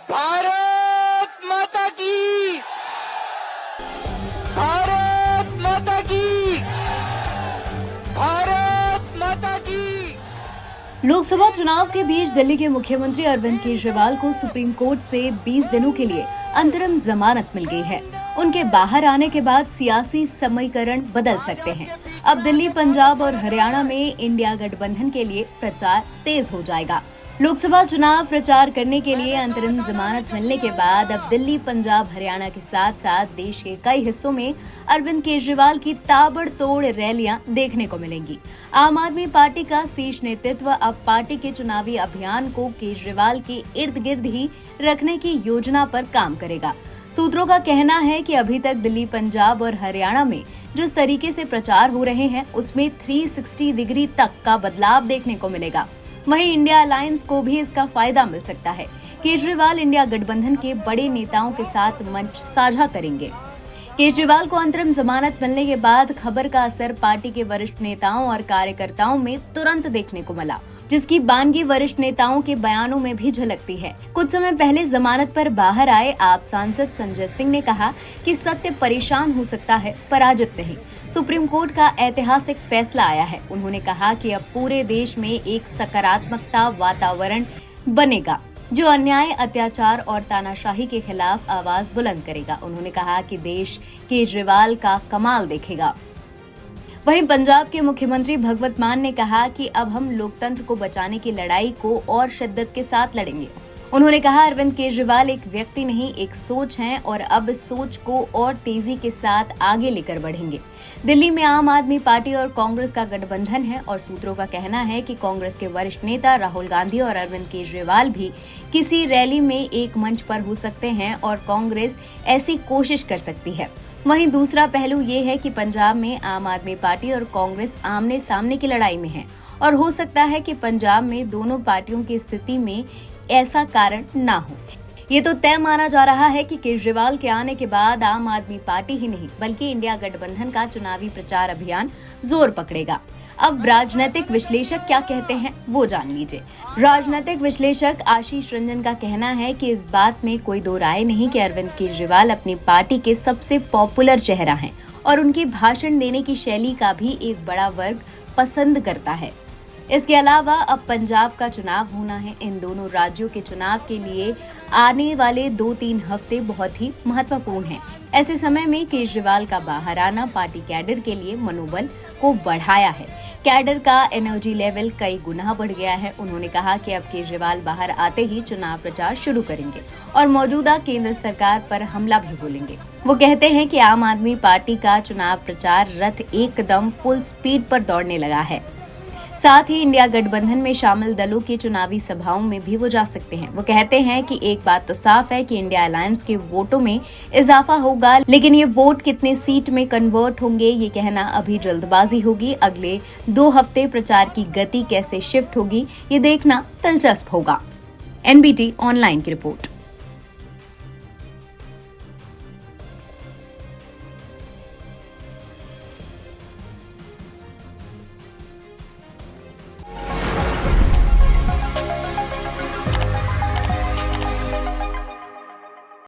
भारत माता की, भारत माता की, भारत माता की। लोकसभा चुनाव के बीच दिल्ली के मुख्यमंत्री अरविंद केजरीवाल को सुप्रीम कोर्ट से 20 दिनों के लिए अंतरिम जमानत मिल गई है। उनके बाहर आने के बाद सियासी समीकरण बदल सकते हैं। अब दिल्ली, पंजाब और हरियाणा में इंडिया गठबंधन के लिए प्रचार तेज हो जाएगा। लोकसभा चुनाव प्रचार करने के लिए अंतरिम जमानत मिलने के बाद अब दिल्ली, पंजाब, हरियाणा के साथ साथ देश के कई हिस्सों में अरविंद केजरीवाल की ताबड़तोड़ रैलियां देखने को मिलेंगी। आम आदमी पार्टी का शीर्ष नेतृत्व अब पार्टी के चुनावी अभियान को केजरीवाल के इर्द गिर्द ही रखने की योजना पर काम करेगा। सूत्रों का कहना है कि अभी तक दिल्ली, पंजाब और हरियाणा में जिस तरीके से प्रचार हो रहे हैं उसमें 360 डिग्री तक का बदलाव देखने को मिलेगा। वहीं इंडिया अलायंस को भी इसका फायदा मिल सकता है। केजरीवाल इंडिया गठबंधन के बड़े नेताओं के साथ मंच साझा करेंगे। केजरीवाल को अंतरिम जमानत मिलने के बाद खबर का असर पार्टी के वरिष्ठ नेताओं और कार्यकर्ताओं में तुरंत देखने को मिला, जिसकी बानगी वरिष्ठ नेताओं के बयानों में भी झलकती है। कुछ समय पहले जमानत पर बाहर आए आप सांसद संजय सिंह ने कहा कि सत्य परेशान हो सकता है, पराजित नहीं। सुप्रीम कोर्ट का ऐतिहासिक फैसला आया है। उन्होंने कहा कि अब पूरे देश में एक सकारात्मकता वातावरण बनेगा जो अन्याय, अत्याचार और तानाशाही के खिलाफ आवाज बुलंद करेगा। उन्होंने कहा कि देश केजरीवाल का कमाल देखेगा। वहीं पंजाब के मुख्यमंत्री भगवंत मान ने कहा कि अब हम लोकतंत्र को बचाने की लड़ाई को और शिद्दत के साथ लड़ेंगे। उन्होंने कहा अरविंद केजरीवाल एक व्यक्ति नहीं, एक सोच है और अब इस सोच को और तेजी के साथ आगे लेकर बढ़ेंगे। दिल्ली में आम आदमी पार्टी और कांग्रेस का गठबंधन है और सूत्रों का कहना है कि कांग्रेस के वरिष्ठ नेता राहुल गांधी और अरविंद केजरीवाल भी किसी रैली में एक मंच पर हो सकते हैं और कांग्रेस ऐसी कोशिश कर सकती है। वहीं दूसरा पहलू ये है कि पंजाब में आम आदमी पार्टी और कांग्रेस आमने सामने की लड़ाई में है और हो सकता है कि पंजाब में दोनों पार्टियों की स्थिति में ऐसा कारण ना हो। ये तो तय माना जा रहा है कि केजरीवाल के आने के बाद आम आदमी पार्टी ही नहीं बल्कि इंडिया गठबंधन का चुनावी प्रचार अभियान जोर पकड़ेगा। अब राजनीतिक विश्लेषक क्या कहते हैं वो जान लीजिए। राजनीतिक विश्लेषक आशीष रंजन का कहना है कि इस बात में कोई दो राय नहीं कि अरविंद केजरीवाल अपनी पार्टी के सबसे पॉपुलर चेहरा हैं और उनकी भाषण देने की शैली का भी एक बड़ा वर्ग पसंद करता है। इसके अलावा अब पंजाब का चुनाव होना है। इन दोनों राज्यों के चुनाव के लिए आने वाले 2-3 हफ्ते बहुत ही महत्वपूर्ण हैं। ऐसे समय में केजरीवाल का बाहर आना पार्टी कैडर के लिए मनोबल को बढ़ाया है। कैडर का एनर्जी लेवल कई गुना बढ़ गया है। उन्होंने कहा कि अब केजरीवाल बाहर आते ही चुनाव प्रचार शुरू करेंगे और मौजूदा केंद्र सरकार पर हमला भी बोलेंगे। वो कहते हैं कि आम आदमी पार्टी का चुनाव प्रचार रथ एकदम फुल स्पीड पर दौड़ने लगा है। साथ ही इंडिया गठबंधन में शामिल दलों की चुनावी सभाओं में भी वो जा सकते हैं। वो कहते हैं कि एक बात तो साफ है कि इंडिया अलायंस के वोटों में इजाफा होगा, लेकिन ये वोट कितने सीट में कन्वर्ट होंगे ये कहना अभी जल्दबाजी होगी। अगले 2 हफ्ते प्रचार की गति कैसे शिफ्ट होगी ये देखना दिलचस्प होगा। NBT ऑनलाइन की रिपोर्ट।